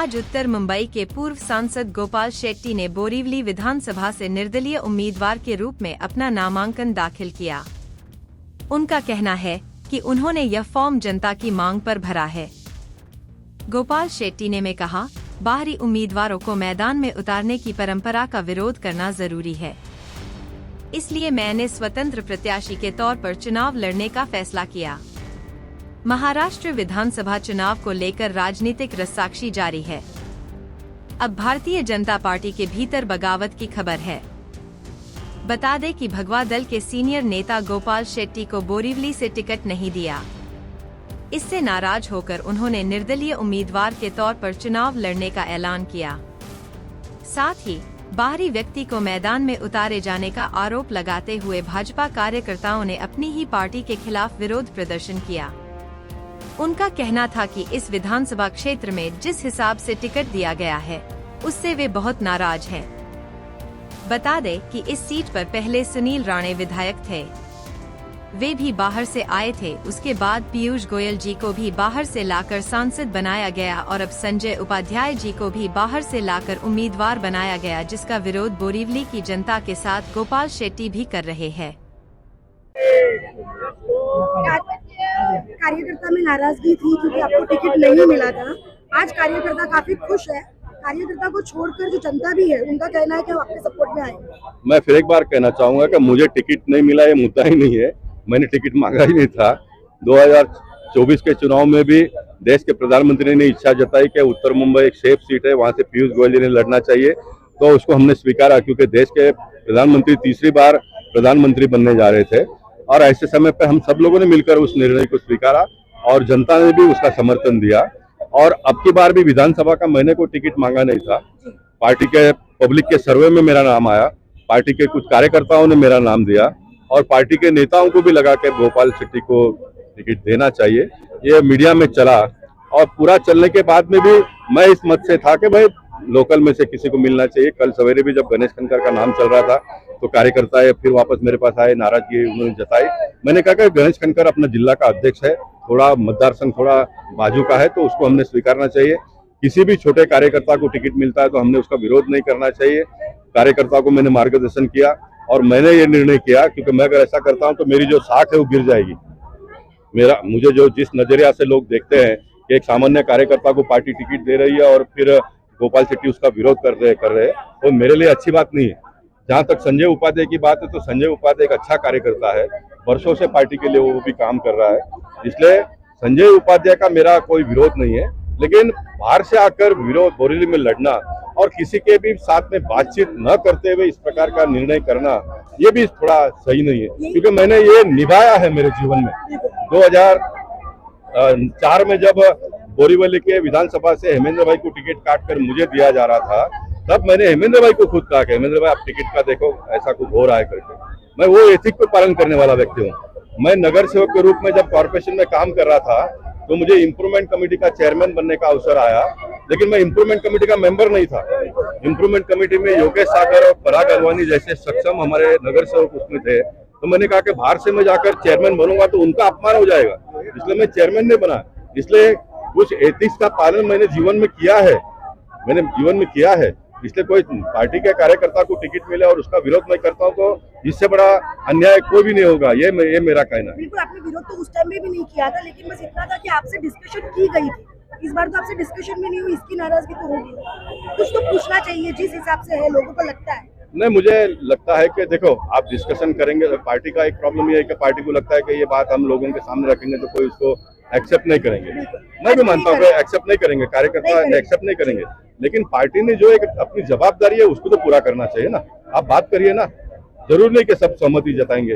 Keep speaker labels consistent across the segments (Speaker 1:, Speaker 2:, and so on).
Speaker 1: आज उत्तर मुंबई के पूर्व सांसद गोपाल शेट्टी ने बोरीवली विधानसभा से निर्दलीय उम्मीदवार के रूप में अपना नामांकन दाखिल किया। उनका कहना है कि उन्होंने यह फॉर्म जनता की मांग पर भरा है। गोपाल शेट्टी ने कहा, बाहरी उम्मीदवारों को मैदान में उतारने की परंपरा का विरोध करना जरूरी है, इसलिए मैंने स्वतंत्र प्रत्याशी के तौर पर चुनाव लड़ने का फैसला किया। महाराष्ट्र विधानसभा चुनाव को लेकर राजनीतिक रस्साकशी जारी है। अब भारतीय जनता पार्टी के भीतर बगावत की खबर है। बता दें कि भगवा दल के सीनियर नेता गोपाल शेट्टी को बोरीवली से टिकट नहीं दिया। इससे नाराज होकर उन्होंने निर्दलीय उम्मीदवार के तौर पर चुनाव लड़ने का ऐलान किया। साथ ही बाहरी व्यक्ति को मैदान में उतारे जाने का आरोप लगाते हुए भाजपा कार्यकर्ताओं ने अपनी ही पार्टी के खिलाफ विरोध प्रदर्शन किया। उनका कहना था कि इस विधानसभा क्षेत्र में जिस हिसाब से टिकट दिया गया है, उससे वे बहुत नाराज हैं। बता दें कि इस सीट पर पहले सुनील राणे विधायक थे, वे भी बाहर से आए थे। उसके बाद पीयूष गोयल जी को भी बाहर से लाकर सांसद बनाया गया और अब संजय उपाध्याय जी को भी बाहर से लाकर उम्मीदवार बनाया गया, जिसका विरोध बोरीवली की जनता के साथ गोपाल शेट्टी भी कर रहे हैं।
Speaker 2: कार्यकर्ता में नाराजगी थी क्योंकि आपको टिकट नहीं मिला था। आज कार्यकर्ता काफी खुश है। कार्यकर्ता को छोड़कर जो जनता भी है, उनका कहना है कि हम आपके सपोर्ट में आएंगे।
Speaker 3: मैं फिर एक बार कहना चाहूंगा कि मुझे टिकट नहीं मिला ये मुद्दा ही नहीं है। मैंने टिकट मांगा ही नहीं था। 2024 के चुनाव में भी देश के प्रधानमंत्री ने इच्छा जताई कि उत्तर मुंबई एक सेफ सीट है, वहां से पीयूष गोयल जी ने लड़ना चाहिए, तो उसको हमने स्वीकारा, क्योंकि देश के प्रधानमंत्री तीसरी बार प्रधानमंत्री बनने जा रहे थे। और ऐसे समय पे हम सब लोगों ने मिलकर उस निर्णय को स्वीकारा और जनता ने भी उसका समर्थन दिया। और अब की बार भी विधानसभा का मैंने कोई टिकट मांगा नहीं था। पार्टी के पब्लिक के सर्वे में मेरा नाम आया, पार्टी के कुछ कार्यकर्ताओं ने मेरा नाम दिया और पार्टी के नेताओं को भी लगा कि गोपाल शेट्टी को टिकट देना चाहिए। ये मीडिया में चला और पूरा चलने के बाद में भी मैं इस मत से था कि भाई लोकल में से किसी को मिलना चाहिए। कल सवेरे भी जब गणेश खनकर का नाम चल रहा था तो कार्यकर्ता फिर वापस मेरे पास आए, नाराजगी उन्होंने जताई। मैंने कहा कि गणेश खनकर अपना जिला का अध्यक्ष है, थोड़ा मतदार संघ थोड़ा बाजू का है, तो उसको हमने स्वीकारना चाहिए। किसी भी छोटे कार्यकर्ता को टिकट मिलता है तो हमने उसका विरोध नहीं करना चाहिए। कार्यकर्ता को मैंने मार्गदर्शन किया और मैंने ये निर्णय किया, क्योंकि मैं अगर ऐसा करता हूं तो मेरी जो साख है वो गिर जाएगी। मुझे जो जिस नजरिया से लोग देखते हैं कि एक सामान्य कार्यकर्ता को पार्टी टिकट दे रही है और फिर गोपाल शेट्टी उसका विरोध कर रहे हैं, वो मेरे लिए अच्छी बात नहीं है। जहां तक संजय उपाध्याय की बात है तो संजय उपाध्याय एक अच्छा कार्यकर्ता है, वर्षों से पार्टी के लिए वो भी काम कर रहा है, इसलिए संजय उपाध्याय का मेरा कोई विरोध नहीं है। लेकिन बाहर से आकर विरोध बोरीवली में लड़ना और किसी के भी साथ में बातचीत न करते हुए इस प्रकार का निर्णय करना, ये भी थोड़ा सही नहीं है, क्योंकि मैंने ये निभाया है मेरे जीवन में। 2004 में जब बोरीवली के विधानसभा से हेमेंद्र भाई को टिकट काटकर मुझे दिया जा रहा था, तब मैंने हेमेंद्र भाई को खुद कहा कि हेमेंद्र भाई आप टिकट का देखो, ऐसा कुछ हो रहा है करके। मैं वो एथिक को पालन करने वाला व्यक्ति हूँ। मैं नगर सेवक के रूप में जब कॉर्पोरेशन में काम कर रहा था तो मुझे इम्प्रूवमेंट कमेटी का चेयरमैन बनने का अवसर आया, लेकिन मैं इम्प्रूवमेंट कमेटी का मेंबर नहीं था। इम्प्रूवमेंट कमेटी में योगेश सागर और पराग अलवानी जैसे सक्षम हमारे नगर सेवक उसमें थे, तो मैंने कहा कि बाहर से मैं जाकर चेयरमैन बनूंगा तो उनका अपमान हो जाएगा, इसलिए मैं चेयरमैन नहीं बना। इसलिए कुछ एथिक्स का पालन मैंने जीवन में किया है, इसलिए कोई पार्टी के कार्यकर्ता को टिकट मिले और उसका विरोध मैं करता हूं तो इससे बड़ा अन्याय कोई भी नहीं होगा, ये मेरा कहना है।
Speaker 2: बिल्कुल, आपने विरोध तो उस टाइम में भी नहीं किया था, लेकिन बस इतना था कि आपसे डिस्कशन की गई थी। इस बार तो आपसे डिस्कशन भी नहीं हुई, इसकी नाराजगी तो होगी। कुछ तो पूछना चाहिए जिस हिसाब से है, लोगों को लगता है।
Speaker 3: नहीं, मुझे लगता है कि देखो आप डिस्कशन करेंगे, पार्टी का एक प्रॉब्लम ये है कि पार्टी को लगता है कि ये बात हम लोगों के सामने रखेंगे तो कोई इसको एक्सेप्ट नहीं करेंगे। मैं भी मानता हूँ कि एक्सेप्ट नहीं करेंगे, कार्यकर्ता एक्सेप्ट नहीं करेंगे, लेकिन पार्टी ने जो एक अपनी जवाबदारी है उसको तो पूरा करना चाहिए ना। आप बात करिए ना, जरूर नहीं कि सब सहमति जताएंगे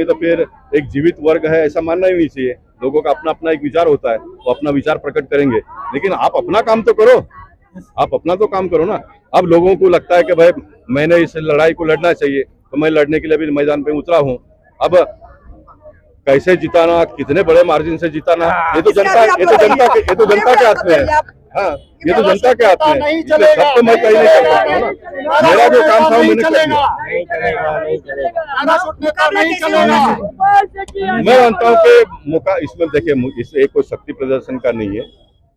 Speaker 3: तो फिर एक जीवित वर्ग है ऐसा मानना ही नहीं चाहिए। लोगों का अपना अपना एक विचार होता है, वो अपना विचार प्रकट करेंगे, लेकिन आप अपना काम तो करो, आप अपना तो काम करो ना। अब लोगों को लगता है कि भाई मैंने इस लड़ाई को लड़ना चाहिए तो मैं लड़ने के लिए भी मैदान पे उतरा हूँ। अब कैसे जिताना, कितने बड़े मार्जिन से जिताना, ये तो जनता के हाथ में है। हाँ, ये तो जनता के हाथ में है, सबको मैं कहीं नहीं कर सकता हूँ ना। मेरा जो काम था मैंने कर दिया। मैं मानता हूँ कि इसमें देखिए, इसमें कोई शक्ति प्रदर्शन का नहीं है,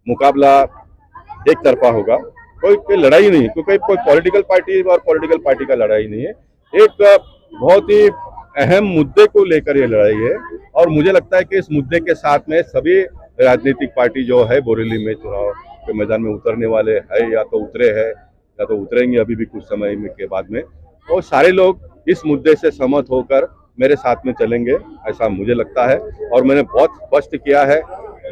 Speaker 3: मुकाबला एक तरफा होगा, कोई लड़ाई नहीं, क्योंकि कोई पॉलिटिकल पार्टी और पॉलिटिकल पार्टी का लड़ाई नहीं है, एक बहुत ही अहम मुद्दे को लेकर ये लड़ाई है। और मुझे लगता है कि इस मुद्दे के साथ में सभी राजनीतिक पार्टी जो है बोरेली में चुनाव के मैदान में उतरने वाले है, या तो उतरे हैं या तो उतरेंगे अभी भी कुछ समय में के बाद में, और सारे लोग इस मुद्दे से सहमत होकर मेरे साथ में चलेंगे, ऐसा मुझे लगता है। और मैंने बहुत स्पष्ट किया है,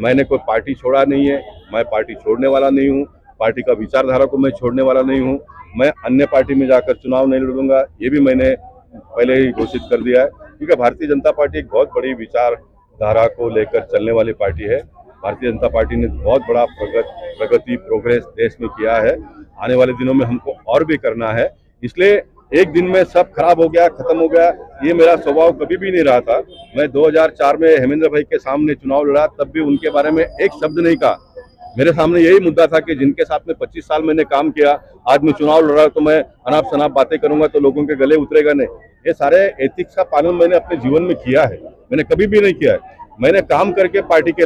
Speaker 3: मैंने कोई पार्टी छोड़ा नहीं है, मैं पार्टी छोड़ने वाला नहीं हूँ, पार्टी का विचारधारा को मैं छोड़ने वाला नहीं हूँ, मैं अन्य पार्टी में जाकर चुनाव नहीं लड़ूंगा, ये भी मैंने पहले ही घोषित कर दिया है। क्योंकि भारतीय जनता पार्टी एक बहुत बड़ी विचारधारा को लेकर चलने वाली पार्टी है। भारतीय जनता पार्टी ने बहुत बड़ा प्रगति प्रोग्रेस देश में किया है, आने वाले दिनों में हमको और भी करना है। इसलिए एक दिन में सब खराब हो गया, खत्म हो गया, ये मेरा स्वभाव कभी भी नहीं रहा था। मैं 2004 में हेमेंद्र भाई के सामने चुनाव लड़ा, तब भी उनके बारे में एक शब्द नहीं कहा। मेरे सामने यही मुद्दा था कि जिनके साथ में 25 साल मैंने काम किया, आज मैं चुनाव लड़ रहा तो मैं अनाप शनाप बातें करूंगा तो लोगों के गले उतरेगा नहीं। ये सारे एथिक्स का पालन मैंने अपने जीवन में किया है, मैंने कभी भी नहीं किया है। मैंने काम करके पार्टी के